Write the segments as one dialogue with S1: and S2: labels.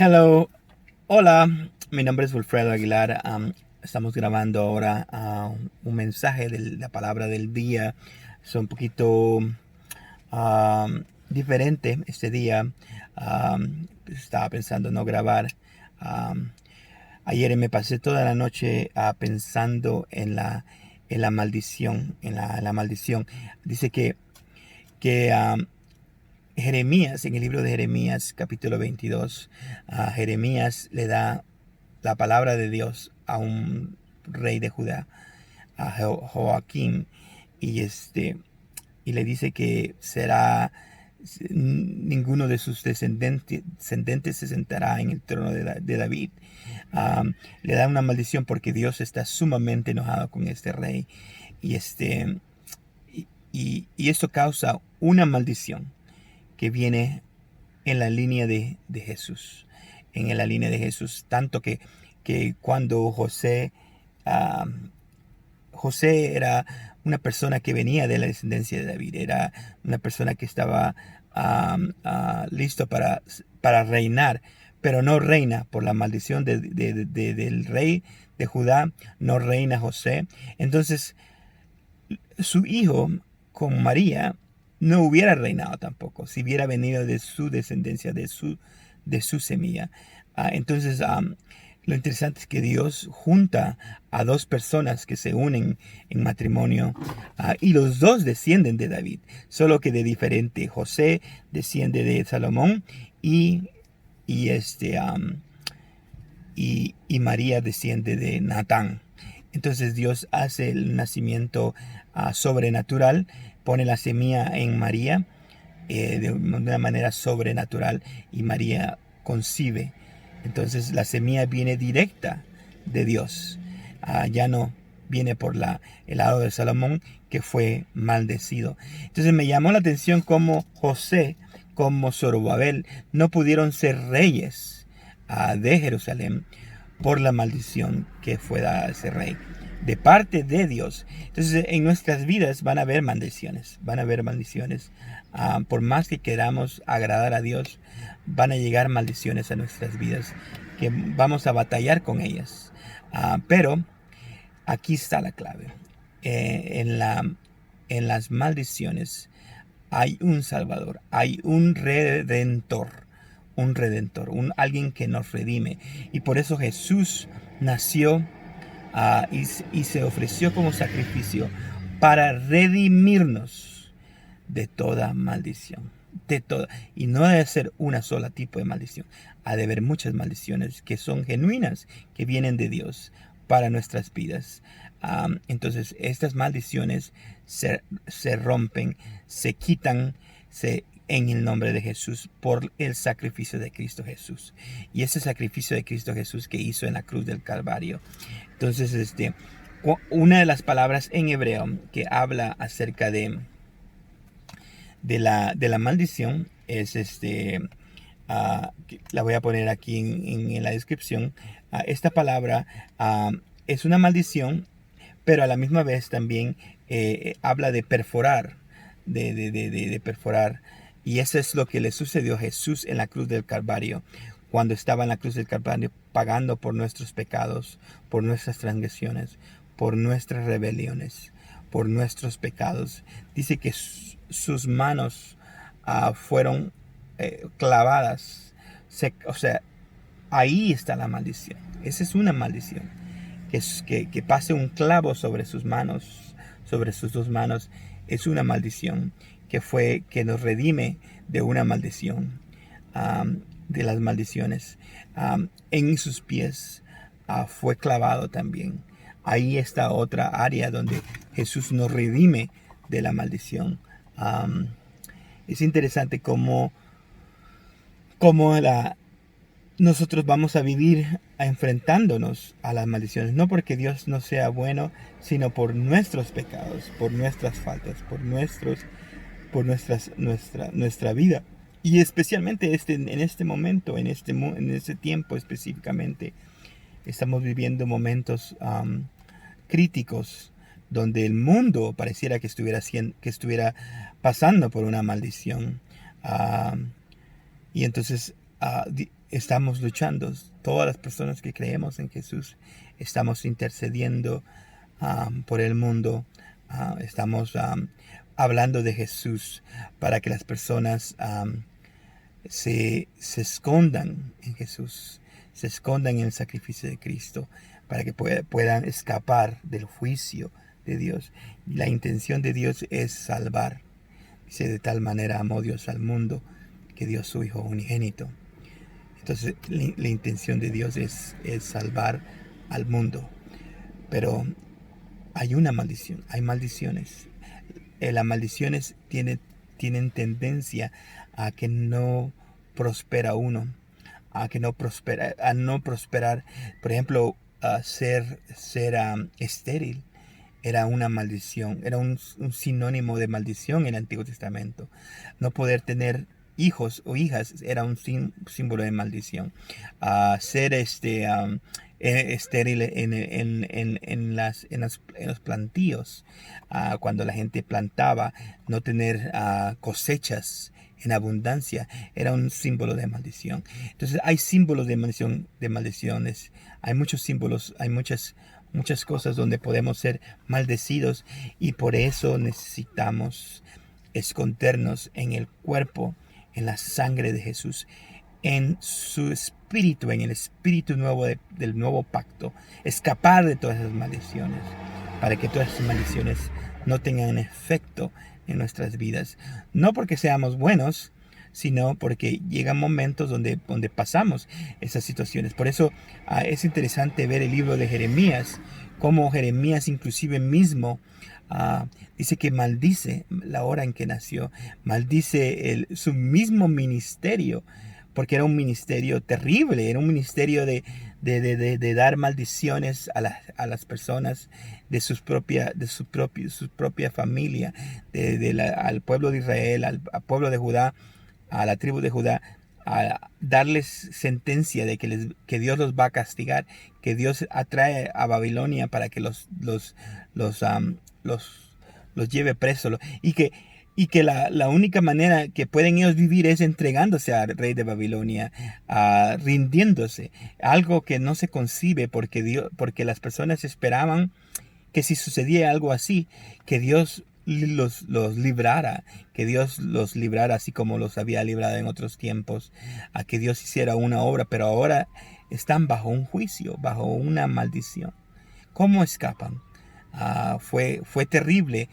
S1: Hello, hola, mi nombre es Wilfredo Aguilar. Estamos grabando ahora un mensaje de la palabra del día. Es un poquito diferente este día. Estaba pensando no grabar. Um, Ayer me pasé toda la noche pensando en la maldición, en la maldición. Dice que Jeremías, en el libro de Jeremías, capítulo 22, Jeremías le da la palabra de Dios a un rey de Judá, a Joaquín, y y le dice que ninguno de sus descendientes se sentará en el trono de David. Le da una maldición porque Dios está sumamente enojado con este rey, y y esto causa una maldición que viene en la línea de Jesús, en la línea de Jesús, tanto que cuando ah, José era una persona que venía de la descendencia de David, era una persona que estaba listo para reinar, pero no reina por la maldición del rey de Judá, no reina José. Entonces su hijo con María no hubiera reinado tampoco si hubiera venido de su descendencia, de su semilla. Entonces, lo interesante es que Dios junta a dos personas que se unen en matrimonio, y los dos descienden de David, solo que de diferente. José desciende de Salomón y, y, este, y María desciende de Natán. Entonces Dios hace el nacimiento sobrenatural, pone la semilla en María de una manera sobrenatural, y María concibe. Entonces la semilla viene directa de Dios. Ya no viene por el lado de Salomón, que fue maldecido. Entonces me llamó la atención cómo José, como Zorobabel, no pudieron ser reyes de Jerusalén por la maldición que fue dada a ese rey de parte de Dios. Entonces en nuestras vidas van a haber maldiciones, por más que queramos agradar a Dios, van a llegar maldiciones a nuestras vidas, que vamos a batallar con ellas. Pero aquí está la clave. En las maldiciones hay un Salvador, hay un redentor, alguien que nos redime. Y por eso Jesús nació, y se ofreció como sacrificio para redimirnos de toda maldición. De toda. Y no debe ser una sola tipo de maldición. Ha de haber muchas maldiciones que son genuinas, que vienen de Dios para nuestras vidas. Entonces estas maldiciones se rompen, se quitan, en el nombre de Jesús, por el sacrificio de Cristo Jesús. Y ese sacrificio de Cristo Jesús que hizo en la cruz del Calvario. Entonces, una de las palabras en hebreo que habla acerca de la maldición es la voy a poner aquí en la descripción. Esta palabra es una maldición, pero a la misma vez también habla de perforar, de perforar. Y eso es lo que le sucedió a Jesús en la cruz del Calvario, cuando estaba en la cruz del Calvario, pagando por nuestros pecados, por nuestras transgresiones, por nuestras rebeliones, por nuestros pecados. Dice que sus manos fueron clavadas. O sea, ahí está la maldición. Esa es una maldición. Que pase un clavo sobre sus manos, sobre sus dos manos, es una maldición que nos redime de una maldición, de las maldiciones. En sus pies fue clavado también. Ahí está otra área donde Jesús nos redime de la maldición. Es interesante cómo nosotros vamos a vivir enfrentándonos a las maldiciones, no porque Dios no sea bueno, sino por nuestros pecados, por nuestras faltas, por nuestra vida. Y especialmente en este momento, en este tiempo específicamente, estamos viviendo momentos críticos, donde el mundo pareciera que estuviera pasando por una maldición. Y entonces estamos luchando. Todas las personas que creemos en Jesús estamos intercediendo por el mundo. Estamos hablando de Jesús para que las personas se escondan en Jesús, se escondan en el sacrificio de Cristo, para que puedan escapar del juicio de Dios. La intención de Dios es salvar. Dice: de tal manera amó Dios al mundo que dio su Hijo unigénito. Entonces la intención de Dios es salvar al mundo. Pero hay una maldición, hay maldiciones. Las maldiciones tienen tendencia a que no prospera uno, a no prosperar. Por ejemplo, ser estéril era una maldición, era un sinónimo de maldición en el Antiguo Testamento. No poder tener hijos o hijas era un símbolo de maldición. Ser estéril en los plantíos, cuando la gente plantaba, no tener cosechas en abundancia, era un símbolo de maldición. Entonces hay símbolos de maldición, de maldiciones. Hay muchos símbolos, hay muchas cosas donde podemos ser maldecidos, y por eso necesitamos escondernos en el cuerpo, en la sangre de Jesús, en su espíritu, en el espíritu nuevo del nuevo pacto, escapar de todas esas maldiciones, para que todas esas maldiciones no tengan efecto en nuestras vidas. No porque seamos buenos, sino porque llegan momentos donde pasamos esas situaciones. Por eso es interesante ver el libro de Jeremías, como Jeremías inclusive mismo dice que maldice la hora en que nació, maldice su mismo ministerio, porque era un ministerio terrible, era un ministerio de dar maldiciones a las personas de su propia familia, al pueblo de Israel, al pueblo de Judá, a la tribu de Judá, a darles sentencia de que Dios los va a castigar, que Dios atrae a Babilonia para que los lleve presos, y que la única manera que pueden ellos vivir es entregándose al rey de Babilonia, rindiéndose, algo que no se concibe, porque las personas esperaban que si sucedía algo así, que Dios los librara, que Dios los librara así como los había librado en otros tiempos, a que Dios hiciera una obra, pero ahora están bajo un juicio, bajo una maldición. ¿Cómo escapan? Fue terrible.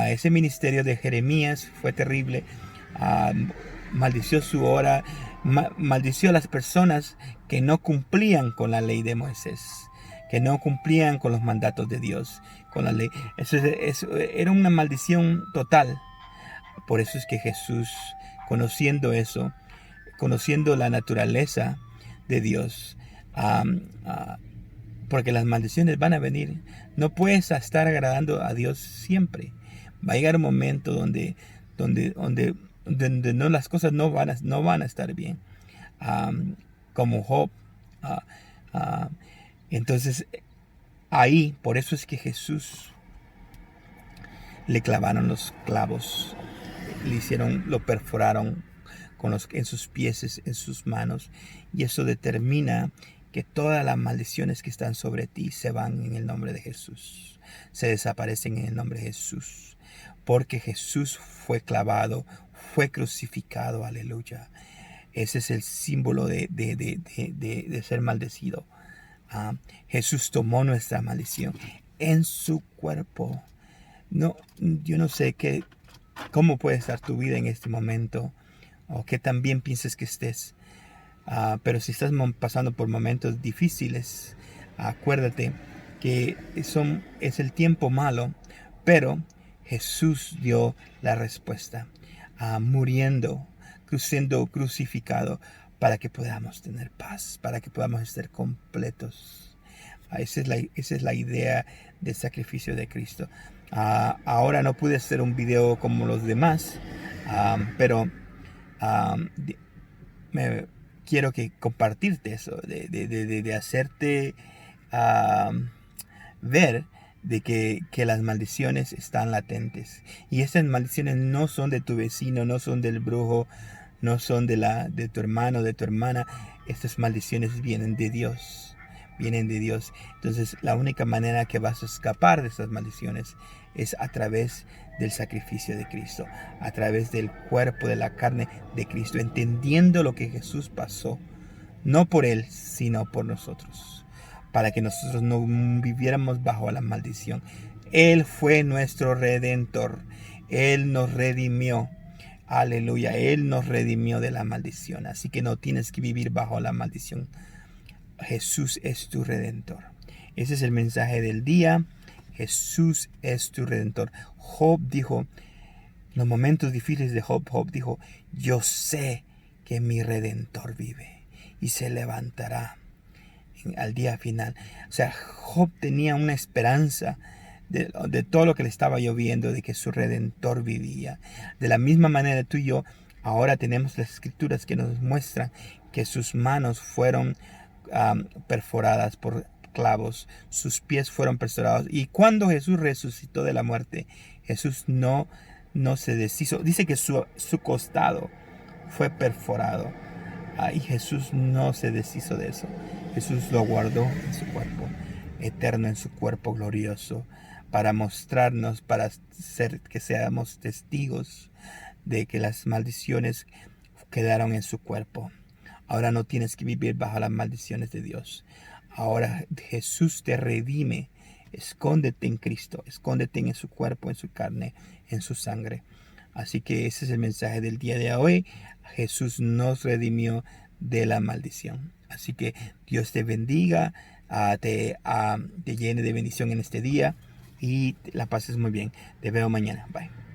S1: Ese ministerio de Jeremías fue terrible. Maldició su hora, maldició a las personas que no cumplían con la ley de Moisés, que no cumplían con los mandatos de Dios, con la ley. Eso era una maldición total. Por eso es que Jesús, conociendo eso, conociendo la naturaleza de Dios, porque las maldiciones van a venir, no puedes estar agradando a Dios siempre. Va a llegar un momento donde no, las cosas no van a estar bien, como Job. Entonces ahí, por eso es que Jesús le clavaron los clavos, lo perforaron en sus pies, en sus manos, y eso determina que todas las maldiciones que están sobre ti se van en el nombre de Jesús, se desaparecen en el nombre de Jesús, porque Jesús fue clavado, fue crucificado, aleluya. Ese es el símbolo de ser maldecido. Jesús tomó nuestra maldición en su cuerpo. No, yo no sé cómo puede estar tu vida en este momento, o qué tan bien pienses que estés. Pero si estás pasando por momentos difíciles, acuérdate que es el tiempo malo, pero Jesús dio la respuesta, muriendo, siendo crucificado, para que podamos tener paz, para que podamos estar completos. Esa es la idea del sacrificio de Cristo. Ahora no pude hacer un video como los demás, pero quiero compartirte eso, de hacerte ver de que las maldiciones están latentes. Y esas maldiciones no son de tu vecino, no son del brujo, no son de tu hermano, de tu hermana. estas maldiciones vienen de Dios. Vienen de Dios. Entonces la única manera que vas a escapar de estas maldiciones es a través del sacrificio de Cristo, a través del cuerpo, de la carne de Cristo, entendiendo lo que Jesús pasó, no por Él, sino por nosotros, para que nosotros no viviéramos bajo la maldición. Él fue nuestro Redentor. Él nos redimió. Aleluya. Él nos redimió de la maldición. Así que no tienes que vivir bajo la maldición. Jesús es tu Redentor. Ese es el mensaje del día. Jesús es tu Redentor. Job dijo, en los momentos difíciles de Job dijo, yo sé que mi Redentor vive y se levantará al día final. O sea, Job tenía una esperanza de todo lo que le estaba lloviendo, de que su Redentor vivía. De la misma manera tú y yo ahora tenemos las escrituras que nos muestran que sus manos fueron perforadas por clavos, sus pies fueron perforados. Y cuando Jesús resucitó de la muerte, Jesús no se deshizo. Dice que su costado fue perforado. Y Jesús no se deshizo de eso. Jesús lo guardó en su cuerpo eterno, en su cuerpo glorioso, para mostrarnos, para que seamos testigos de que las maldiciones quedaron en su cuerpo. Ahora no tienes que vivir bajo las maldiciones de Dios. Ahora Jesús te redime. Escóndete en Cristo, escóndete en su cuerpo, en su carne, en su sangre. Así que ese es el mensaje del día de hoy. Jesús nos redimió de la maldición. Así que Dios te bendiga, te llene de bendición en este día y la pases muy bien. Te veo mañana. Bye.